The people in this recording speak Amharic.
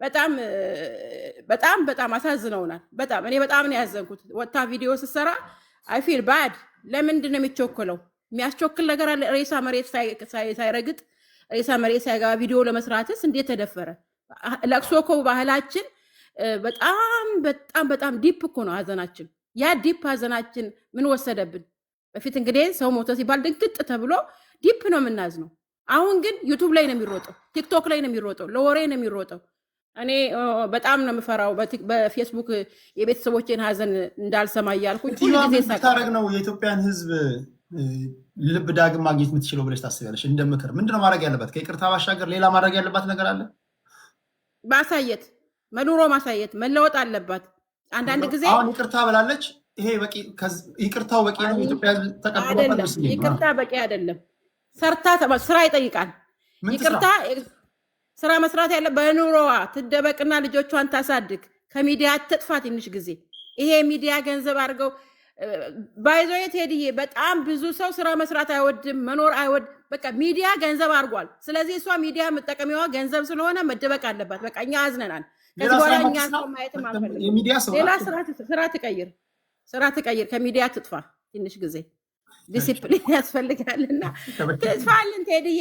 በጣም በጣም በጣም አሳዝነውናል። በጣም እኔ በጣም ነው ያዘንኩት። ወጣ ቪዲዮ ስትሰራ አይ ፊል ባድ። ለምንድን ነው የሚቾክለው? የሚያስቾክል ነገር አለ? ሬሳ መሬት ሳይረግጥ ሬሳ መሬት ሳይገባ ቪዲዮ ለመስራትስ እንዴት ተደፈረ? ለቅሶ እኮ ባህላችን በጣም በጣም በጣም ዲፕ እኮ ነው ሀዘናችን። ያ ዲፕ ሀዘናችን ምን ወሰደብን? በፊት እንግዲህ ሰው ሞተ ሲባል ድንግጥ ተብሎ ዲፕ ነው የምናዝነው። አሁን ግን ዩቱብ ላይ ነው የሚሮጠው፣ ቲክቶክ ላይ ነው የሚሮጠው፣ ለወሬ ነው የሚሮጠው። እኔ በጣም ነው የምፈራው በፌስቡክ የቤተሰቦቼን ሀዘን እንዳልሰማ እያልኩኝ ሁሉ ጊዜ ሳታረግ ነው የኢትዮጵያን ሕዝብ ልብ ዳግም ማግኘት የምትችለው ብለሽ ታስቢያለሽ? እንደ ምክር ምንድነው ማድረግ ያለባት? ከይቅርታ ባሻገር ሌላ ማድረግ ያለባት ነገር አለ? ማሳየት፣ መኖሮ ማሳየት፣ መለወጥ አለባት። አንዳንድ ጊዜ አሁን ይቅርታ ብላለች። ይሄ በቂ ይቅርታው በቂ ነው? ኢትዮጵያ ተቀብሏል? ይቅርታ በቂ አይደለም። ስራ ይጠይቃል። ይቅርታ ስራ መስራት ያለ በኑሮዋ ትደበቅና ልጆቿን ታሳድግ። ከሚዲያ አትጥፋ ትንሽ ጊዜ። ይሄ ሚዲያ ገንዘብ አድርገው ባይዞዬ ቴዲዬ፣ በጣም ብዙ ሰው ስራ መስራት አይወድም፣ መኖር አይወድ። በቃ ሚዲያ ገንዘብ አድርጓል። ስለዚህ እሷ ሚዲያ መጠቀሚያዋ ገንዘብ ስለሆነ መደበቅ አለባት። በቃ እኛ አዝነናል። ከዚህ በኋላ እኛ ሰው ማየትም አንፈልግም። ሌላ ስራ ትቀይር፣ ከሚዲያ ትጥፋ ትንሽ ጊዜ። ዲሲፕሊን ያስፈልጋልና ትጥፋልን ቴዲዬ።